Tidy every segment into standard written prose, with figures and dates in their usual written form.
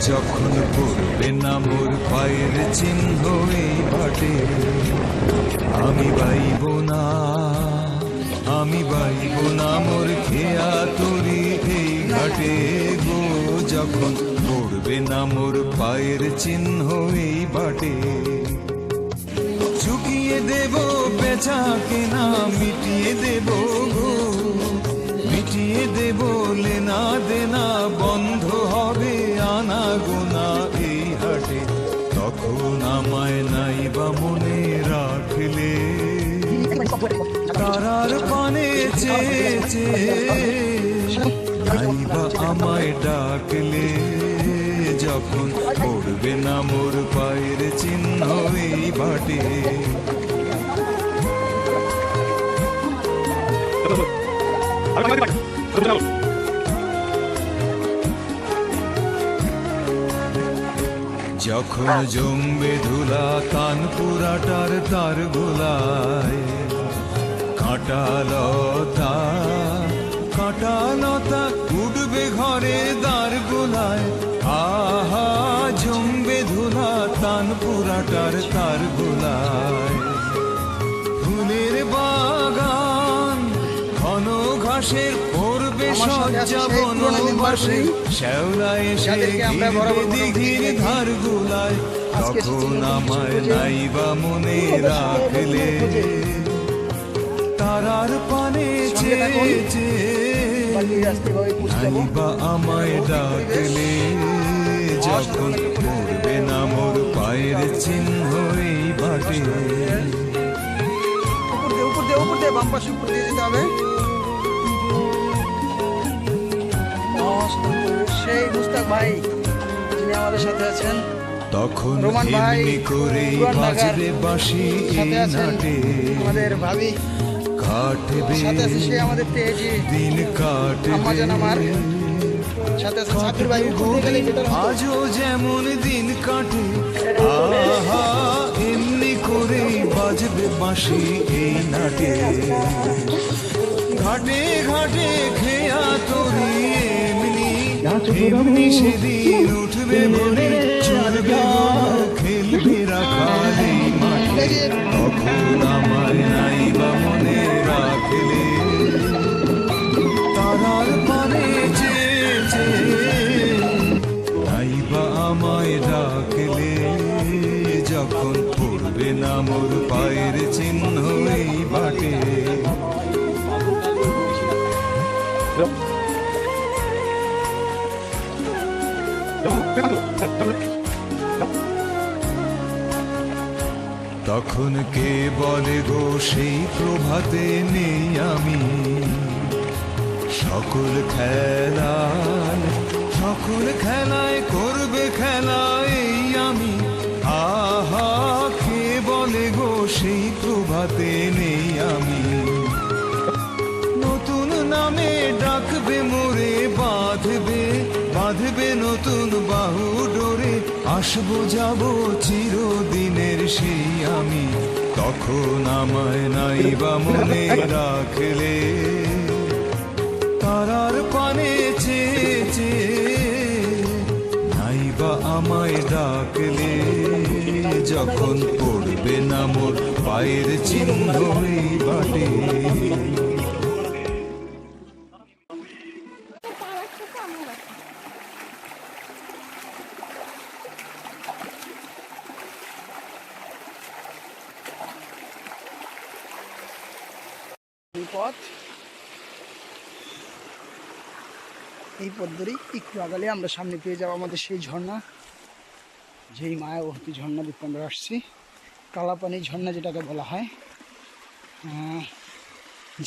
যখন পড়বে না মোর পায়ের চিহ্ন এই ঘাটে, আমি বাইব না, আমি বাইব না মোর খেয়া তরি এই ঘাটে গো। যখন পড়বে না মোর পায়ের চিহ্ন এই বাটে, চুকিয়ে দেব বেচা কেনা, মিটিয়ে দেব গো, মিটিয়ে দেব লেনা দেনা, বন্ধ হবে আনা গোনা এই হাটে। তখন আমায় নাই বা মনে রাখলে, তারার পানে চেয়ে চেয়ে নাই বা আমায় ডাকলে। যখন পড়বে না মোর পায়ের চিহ্ন এই বাটে, যখন জমবে ধুলা কানপুরাটার তার গোলায়, কাঁটালতা কাঁটালতা উঠবে ঘরে দ্বার গোলায়। আহা জমবে ধুলা তানপুরাটার তার গোলায়। ফুলের বাগান ঘন ঘাসের পড়বে সজ্জা বনবাসে, শ্যাওলা এসে দিঘির ধার গোলায়। তখন আমায় নাই বা মনে রাখলে, তারার পানে চেয়ে চেয়ে নাই বা আমায় ডাকলে। যখন পড়বে না মোর পায়ের চিহ্ন এই বাটে, উপর দিয়ে বাম পাশে উপর দিয়ে যেতে হবে। সেই মুস্তাক ভাই যিনি আমাদের সাথে আছেন, তখন এমনি করে বাজবে বাঁশি এই নাটে। আমাদের ভাবি কাটবে সাথে আছে, সে আমাদের তেজি দিন কাটবে আমার সাথে আছে সাকির ভাই। আজও যেমন দিন কাটে, আহা এমনি করে বাজবে বাঁশি এই নাটে। ঘাটে ঘাটে খেয়া তরি এমনি এমনি সেদিন উঠবে ভরে, চলবে খেলবে রাখালে মাঠে। তখন আমায় নাই বা মনে রাখলে, তারার পানে চেয়ে চেয়ে নাই বা আমায় ডাকলে। যখন পড়বে না মোর পায়ের চিহ্ন এই বাটে, তখন কে বলে গো সেই প্রভাতে নেই আমি। সকল খেলায় করবে খেলা এই আমি। আহা কে বলে গো সেই প্রভাতে নেই আমি। নতুন নামে ডাকবে মোরে, বাঁধবে বাঁধবে নতুন বাহু ডোরে। আসবো যাব চিরদিনের সেই আমি। তখন আমায় নাই বা মনে রাখলে, তারার পানে চেয়ে চেয়ে নাই বা আমায় ডাকলে। যখন পড়বে না মোর পায়ের চিহ্ন এই বাটে, এই পথ ধরেই একটু আগালে আমরা সামনে পেয়ে যাবো আমাদের সেই ঝর্ণা, যেই মায়াবতী ঝর্ণা দেখতে আমরা আসছি। কালাপানি ঝর্ণা যেটাকে বলা হয়।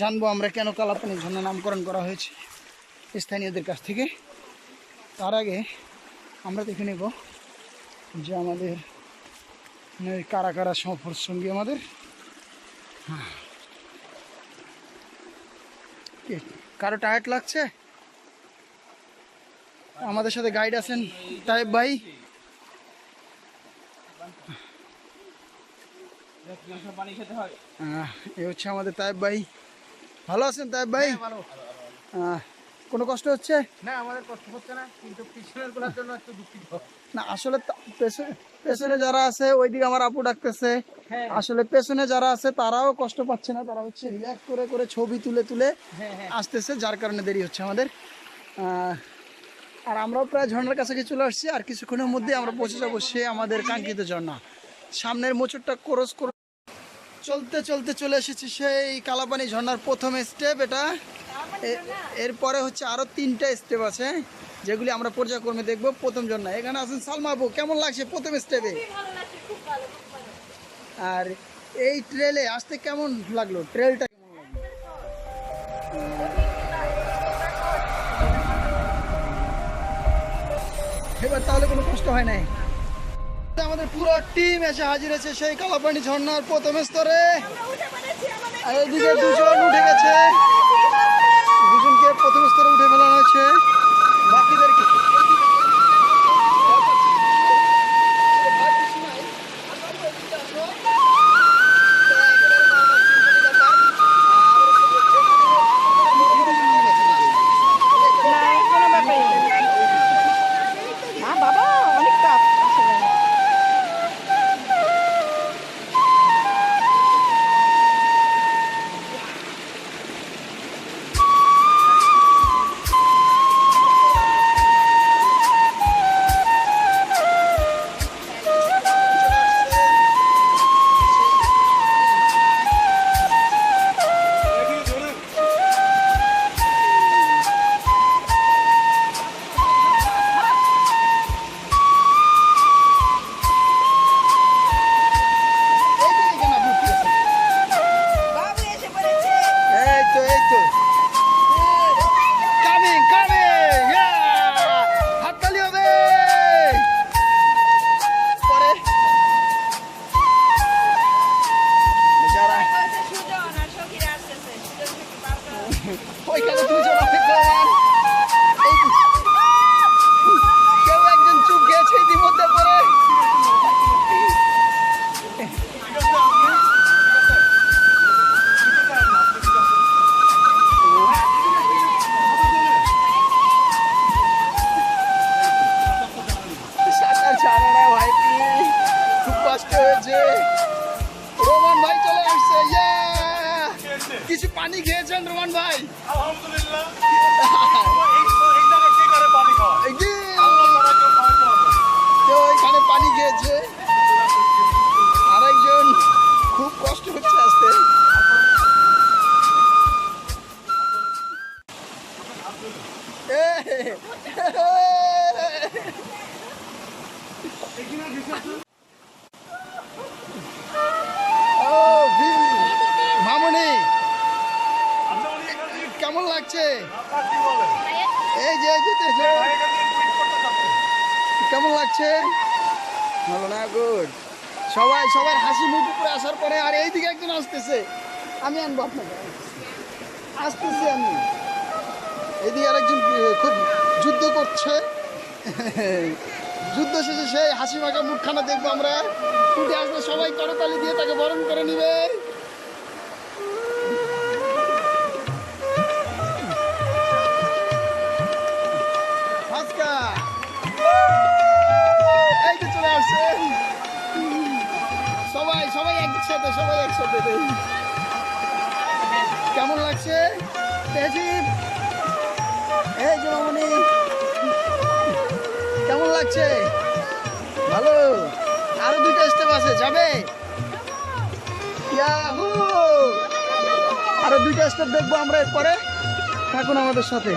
জানবো আমরা কেন কালাপানি ঝর্ণা নামকরণ করা হয়েছে স্থানীয়দের কাছ থেকে। তার আগে আমরা দেখে নেব যে আমাদের কারা কারা সফর সঙ্গী আমাদের। কারো টায়ার্ড লাগছে? আমাদের সাথে গাইড আছেন তাইব ভাই। এ হচ্ছে আমাদের তাইব ভাই। ভালো আছেন তাইব ভাই? কোনো কষ্ট হচ্ছে না আমাদের কষ্ট হচ্ছে না, কিন্তু পিছনের গুলোর জন্য একটু দুঃখিত। না? আসলে পেছনে যারা আছে ওইদিকে আমার আপু ডাকতেছে, হ্যাঁ। আসলে পেছনে যারা আছে তারাও কষ্ট পাচ্ছে না, তারা হচ্ছে রিল্যাক্স করে করে ছবি তুলে তুলে হ্যাঁ হ্যাঁ আসতেছে, যার কারণে দেরি হচ্ছে আমাদের। আর আমরাও প্রায় ঝর্ণার কাছাকাছি চলে আসছি, আর কিছুক্ষণের মধ্যে আমরা পৌঁছে যাবো সে আমাদের কাঙ্ক্ষিত ঝর্ণা। সামনের মোচরটা ক্রস করে চলতে চলতে চলে এসেছি সেই কালাপানি ঝর্ণার প্রথম স্টেপ এটা। এরপরে হচ্ছে আরো 3টা স্টেপ আছে যেগুলি আমরা পর্যায়ক্রমে দেখবো। প্রথম ঝর্ণা, এখানে আছেন সালমা আপু, কেমন লাগছে প্রথম স্টেপে? আর এই ট্রেলে আসতে কেমন লাগলো, ট্রেলটা কেমন লাগলো? এবার তাহলে কোনো কষ্ট হয় নাই। আমাদের পুরো টিম এসে হাজির আছে সেই কালাপানি ঝর্ণার প্রথম স্তরে। আর এদিকে 2জন উঠে গেছে, 2জনকে প্রথম স্তরে উঠে ফেলানো হয়েছে, বাকিদেরকে ওইখানে 2জন অপেক্ষমান। কেউ একজন চুপ গেছে ইতিমধ্যে পরে। সাঁতার জানে না ভাই, খুব কষ্ট হয়েছে। রোমান ভাই চলে আসছে, কিছু পানি খেয়েছেন রোমান ভাই? আলহামদুলিল্লাহ। কেউ এখানে পানি খেয়েছে, আরেকজন খুব কষ্ট হচ্ছে আসতে। মামুনি কেমন লাগছে? এই যে কেমন লাগছে? ভালো না? গুড। সবার হাসি মুখ উপরে আসার পরে আর এইদিকে একজন আসতেছে, আমি আনবো আপনাকে, আসতেছি আমি। এইদিকে আরেকজন খুব যুদ্ধ করছে, যুদ্ধ শেষে সেই হাসি মাখা মুখখানা দেখবো আমরা। উঠে আসলে সবাই করতালি দিয়ে তাকে বরণ করে নিবে। এই তো চলে আসছে সবাই একসাথে। কেমন লাগছে তেজিব? এই যে মামনি, কেমন লাগছে? ভালো। আরো 2টা স্টেপ আছে, যাবে? ইয়াহু! আরো 2টা স্টেপ দেখবো আমরা এরপরে, থাকুন আমাদের সাথে।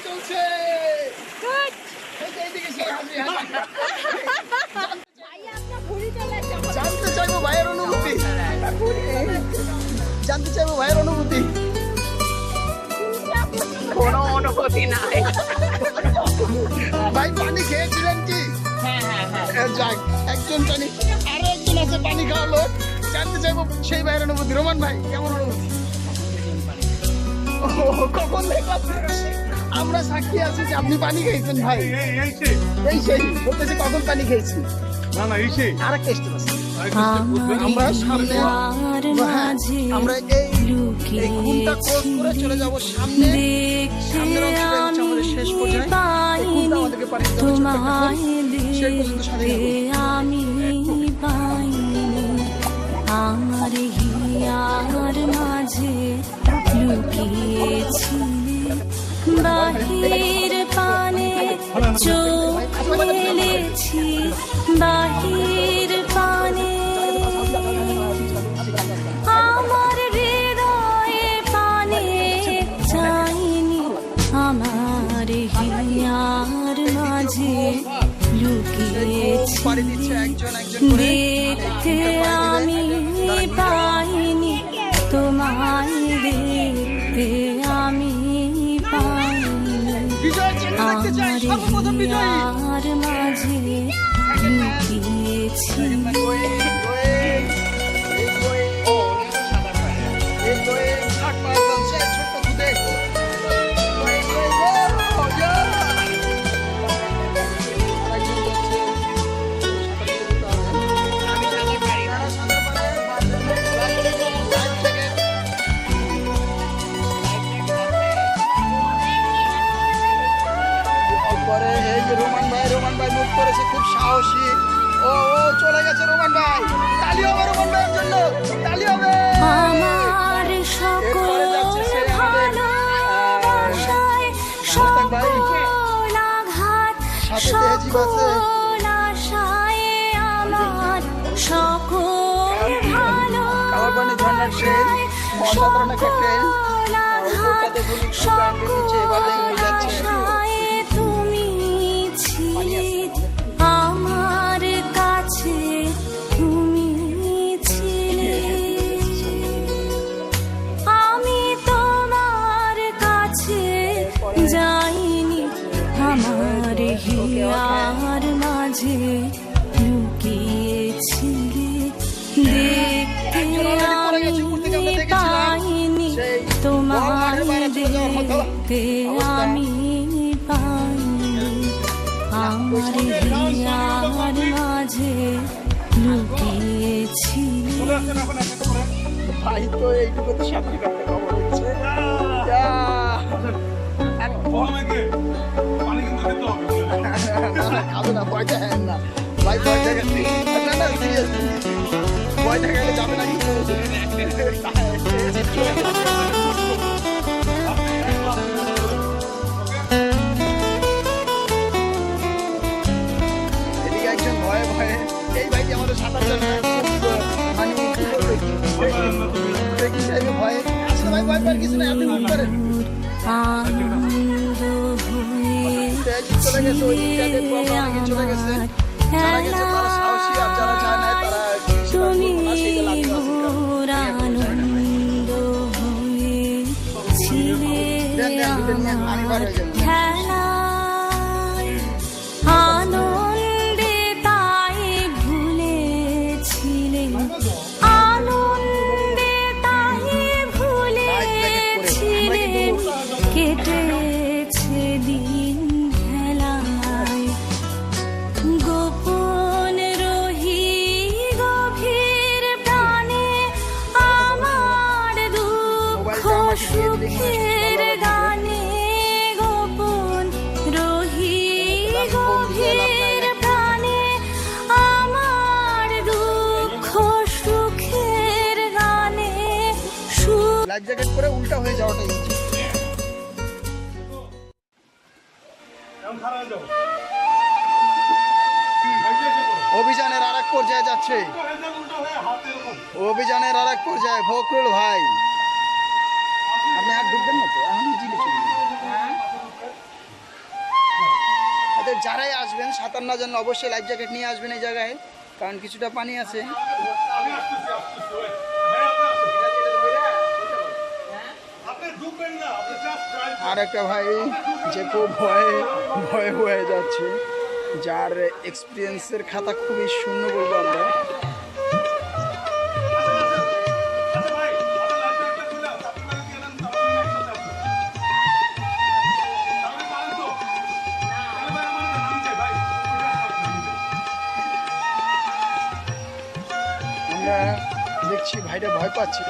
চলছে জানতে চাইবো ভাইয়ের অনুভূতি, কোনো অনুভূতি নাই। ভাই পানি খেয়েছিলেন কি? হ্যাঁ হ্যাঁ হ্যাঁ যাক, একজন জানি আরো একজন আছে পানি খাওয়া লোক। জানতে চাইবো সেই ভাইয়ের অনুভূতি। রোমান ভাই, কেমন অনুভূতি? ও, কখন দেখলাম আমরা সাক্ষী আছি যে আপনি পানি খেয়েছেন ভাই। এই সেই বলতেছে কখন পানি খেয়েছি। আরেকটা স্টেপ আছে। আমরা সামনে, হ্যাঁ, আমরা এই ঘুমটা ক্লোজ করে চলে যাব সামনে। সামনের অংশটা হচ্ছে আমাদের শেষ পর্যায়ে। এই ঘুমটা আমাদেরকে পানি দিতে হবে, ছোট্ট একটা ঘুম। শেষ পর্যন্ত সাথে থাকবো। আমার হিয়ার মাঝে লুকিয়েছি, বাহির পানে চোখ মেলেছি, বাহির পানে আমার হৃদয়ে পানে চাইনি, আমার হিয়ার মাঝে লুকিয়েছি, পানি দিচ্ছে একজন একজন করে। দেখতে আমি পাইনি তোমায়, দেখতে আমি পাইনি বিজয় চিহ্ন দেখতে চাই, সর্বপ্রথম বিজয়ী। আর মাঝে লুকিয়েছি। রোমান ভাই মুভ করেছে, খুব সাহসী। ও চলে গেছে রোমান ভাই। তালি হবে রোমান ভাইয়ের জন্য, তালি হবে। আমার সকল ভালোবাসায় সকল আঘাত, সকল আশায় আমার সকল ভালোবাসায় অসাধারণ একটা ট্রেন। সকল আঘাত, সকল আশায় তুমি ছিলে, আমার কাছে তুমি ছিলে, আমি তোমার কাছে যাইনি, আমার হিয়ার মাঝে লুকিয়েছিলে, দেখতে আমি পাইনি তোমায়, দেখতে আমি পাইনি, আমার হিয়ার মাঝে লুকিয়েছিলে। ভাই তো এইটুকু তো সাথী কাটতে খবর হচ্ছে। খাবো না, ভয়টা হ্যাঁ না ভাই, ভয়টা গেছে না, সিরিয়াসলি ভয়টা গেলে যাবে না কিন্তু। এদিকে একজন ভয়ে ভয়ে, এই ভাইটি আমাদের সাঁতার জানে না, মানে কি করবে ভয়ে। আসলে ভাই ভয় পাওয়ার কিছু নেই, আপনি মুখ করেন। আনন্দ চলে গেছে, ওই দিকটাতে অনেকে চলে গেছে। যারা গেছে তারা সাহসী, আর যারা যায় না তারা তুমি মোর আনন্দ হয়েছিলে, আমার খেলায় আনন্দে তাই ভুলেছিলে, আনন্দে তাই ভুলেছিলে, কেটেছে দিন খেলায়, গোপন রহি গভীর প্রাণে, আমার দুঃখ সুখের গানে, গোপন রহি গভীর প্রাণে, আমার দুঃখ সুখের গানে। লাইফ জ্যাকেট পরে উল্টা হয়ে যাওয়াটাই উচিত। অভিযানের আর এক পর্যায়ে যাচ্ছে, অভিযানের আর এক পর্যায়ে। ফখরুল ভাই, আপনি আর ডুববেন না তো? এখন জিলে চলুন। যারাই আসবেন সাঁতার না জানলে অবশ্যই লাইফ জ্যাকেট নিয়ে আসবেন এই জায়গায়, কারণ কিছুটা পানি আছে। আর একটা ভাই যে খুব ভয়ে ভয়ে হয়ে যাচ্ছে, যার এক্সপিরিয়েন্সের খাতা খুবই শূন্য বলবো আমরা। আমরা দেখছি ভাইটা ভয় পাচ্ছে,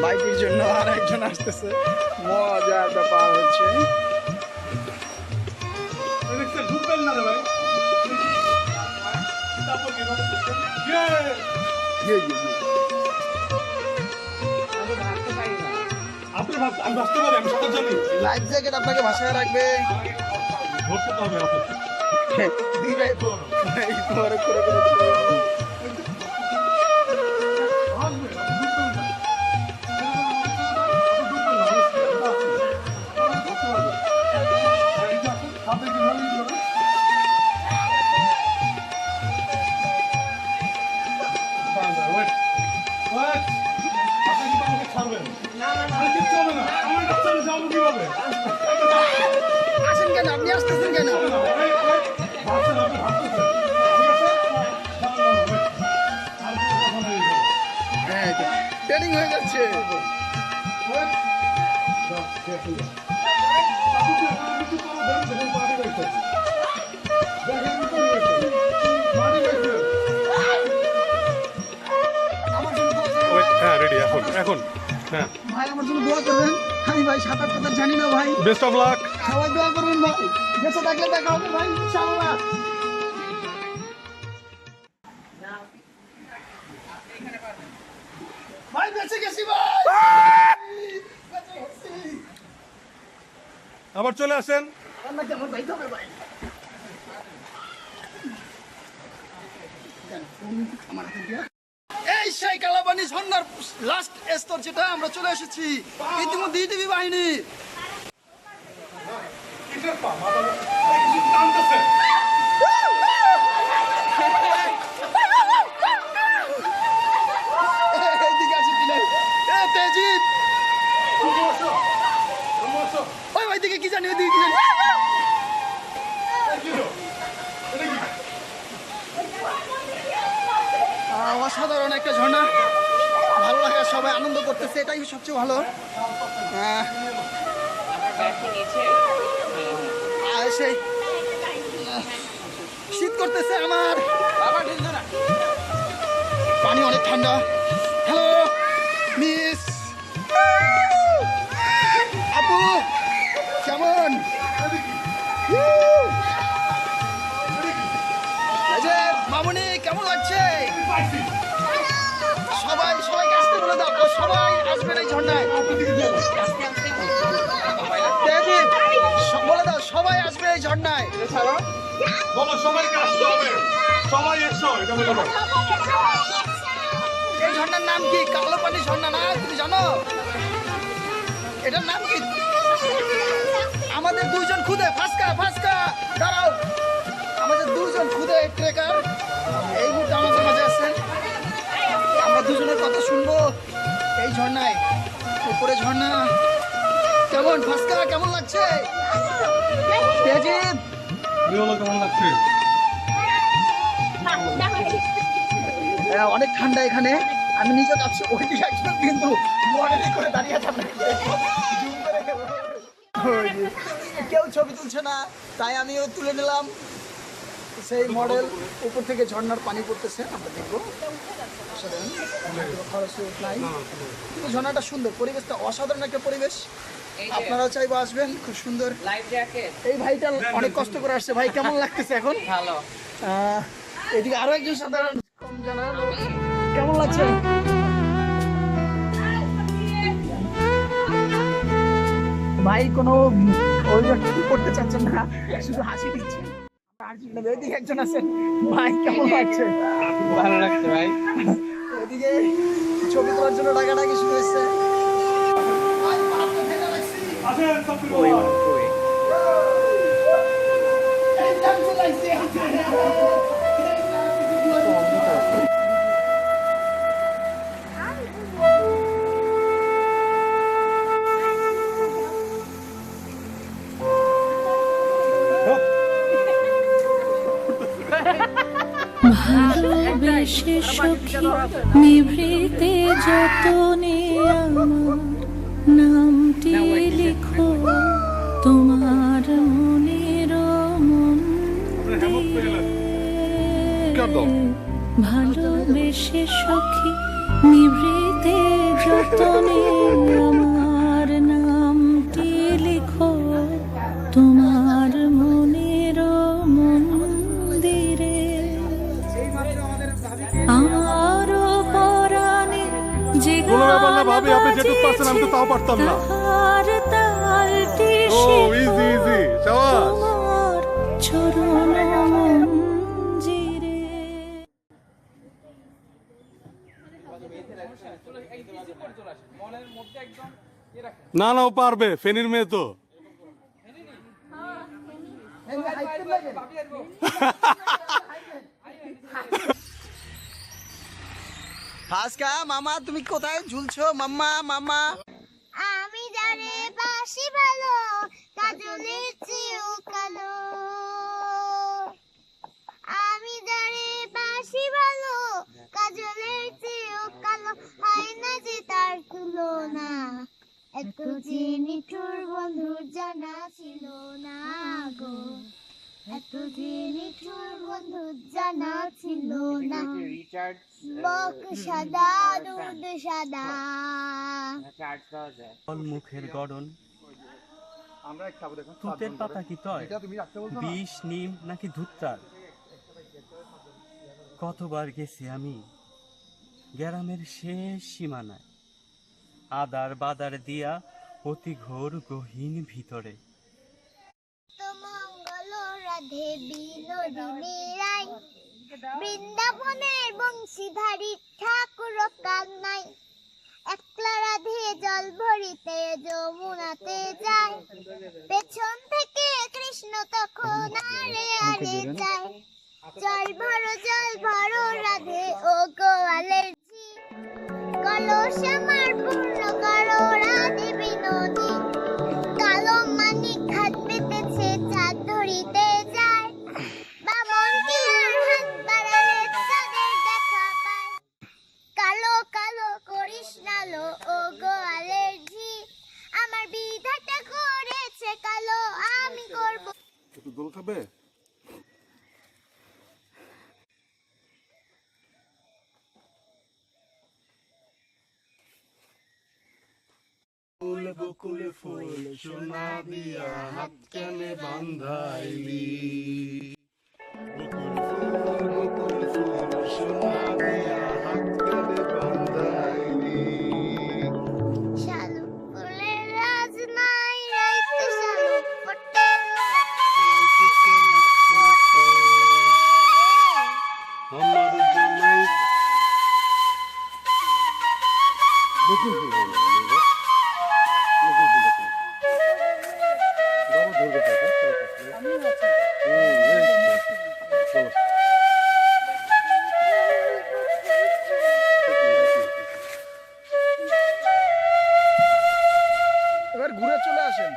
বাইকের জন্য আর একজন আসতেছে, মজার ব্যাপার হচ্ছে। লাইফ জ্যাকেট আপনাকে ভাষায় রাখবে। দুই ভাই করে করে করে চলে যাবে। আসেন কেন, আপনি আসতেছেন কেন? হ্যাঁ, ট্রেনিং হয়ে যাচ্ছে। হ্যাঁ রেডি এখন এখন হ্যাঁ ভাই আমার জন্য দোয়া করবেন, আমি ভাই সাঁতার টাতার জানি না ভাই, বেস্ট অফ লাক। সবাই দোয়া করবেন ভাই, বেঁচে থাকলে দেখা হবে ভাই ইনশাআল্লাহ। ভাই বেঁচে গেছি ভাই, বেঁচে গেছি। আবার চলে আসেন। রান্না কেমন যাইতে হবে ভাই? আমার হাতে দিয়া। এই সেই কালাপানি ঝর্ণার লাস্ট স্তর যেটা, আমরা চলে এসেছি ইতিমধ্যে ইটিভি বাহিনী। এইদিকে আছে কিনা? এ তেজিত, ওই ওইদিকে কি জানি, ওইদিকে কি জানি। অসাধারণ একটা ঝর্ণা, ভালো লাগে, সবাই আনন্দ করতেছে, এটাই সবচেয়ে ভালো। আর সেই শীত করতেছে আমার, পানি অনেক ঠান্ডা। হ্যালো মিস আপু, কেমন? মামুনি কেমন লাগছে? সবাই সবাইকে আসতে বলে দাও, সবাই আসবেন এই ঝর্ণায়। বলে দাও সবাই আসবে এই ঝর্ণায়। সবাইকে আসতে হবে, সবাই একশো। এই ঝর্ণার নাম কি? কালো পানি ঝর্ণা না? তুমি জানো এটার নাম কি? আমাদের দুইজন খুদে ফাস্কা ফাস্কা, দাঁড়াও, আমাদের দুজন খুদে ট্রেকার এই মুহূর্তে আমাদের মাঝে আছেন। আমরা দুজনের কথা শুনবো এই ঝর্ণায়, উপরে ঝর্ণা। কেমন ফাস্কা, কেমন লাগছে? তেজিব কেমন লাগছে? অনেক ঠান্ডা এখানে, আমি নিজে যাচ্ছি, ওইদিকে একজন কিন্তু মডেলিং করে দাঁড়িয়ে আছে, কেউ ছবি তুলছে না, তাই আমিও তুলে নিলাম। সেই মডেল, উপর থেকে ঝর্ণার পানি পড়তেছে, আমরা দেখবো। খরচ নাই, কিন্তু ঝর্ণাটা সুন্দর, পরিবেশটা অসাধারণ একটা পরিবেশ। আপনারাও চাইবো আসবেন, খুব সুন্দর। এই ভাইটা অনেক কষ্ট করে আসছে। ভাই কেমন লাগতেছে এখন? ভালো। এদিকে আরো একজন সাধারণ কম জানা, কেমন লাগছে? ভাই কোনো অভিযোগ করতে চাচ্ছেন না, শুধু হাসি দিচ্ছেন। এদিকে একজন আছেন, ভাই কেমন লাগছে? ভালো লাগছে ভাই। এদিকে ছবি তোলার জন্য ডাকাডাকি শুরু হয়েছে। ভালোবেসে সখী নিভৃতে যতনে আমার নামটি লিখো তোমার মনের মন্দিরে। ভালোবেসে সখী নিভৃতে যতনে আমার নামটি লিখো তোমার মনের মন্দিরে। আমারও পরাণে যে কোনো ব্যাপার না ভাবি, আপনি যেটুকু পারছেন আমি তো তাও পারতাম না। তাহার তালটি ও ইজি ইজি, শাবাশ। তোমার চরণ মঞ্জিরে। না না, ও পারবে, ফেনীর মেয়ে তো। আজকা মামা তুমি কোথায় ঝুলছো মাম্মা মামা? আমি জানে বাসি ভালো কাজলের চেয়েও কালো। আমি জানে বাসি ভালো কাজলের চেয়েও কালো। হয় না যে তার তুলনা, এত যে নিঠুর বন্ধুর জানা ছিল না গো। এত যে নিঠুর বন্ধুর জানা ছিল না। বক সাদা দুধ সাদা। মুখের গড়ন তুতের পাতা কি তয়, বিষ নিম নাকি ধুত্রার। কতবার গেছি আমি গ্রামের শেষ সীমানায়, আদার বাদার দিয়া অতি ঘোর গহীন ভিতরে। মঙ্গল রাধে বিনোদিনী রায়, বৃন্দাবনের বংশীধারী ঠাকুর কান্নাই। একলা রাধে জল ভরিতে যমুনাতে যায়, পেছন থেকে কৃষ্ণ তখন আরে আরে যায়। জল ভরো রাধে ও গোয়ালের ঝি, কলস আমার পূর্ণ করো রাধে বিনোদী। কালো মানিক হাত পেতেছে চাঁদ ধরিতে যায়, বামন কি আর হাত বাড়ালে চাঁদের দেখা পায়। কালো কালো করিস নালো ও গোয়ালের ঝি, আমার বিধাতা করেছে কালো আমি করব। একটু দোল খাবে? বকুল ফুল সোনা দিয়া হাত কেনে বান্ধাইলি। বকুল ফুল সোনা দিয়া হাত কেনে বান্ধাইলি। শালুক ফুলের রাজ নাই রাইতে শালুক ফোটে। আমার জামাই বকুল ফুল হলো। এবার ঘুরে চলে আসেন।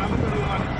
আমি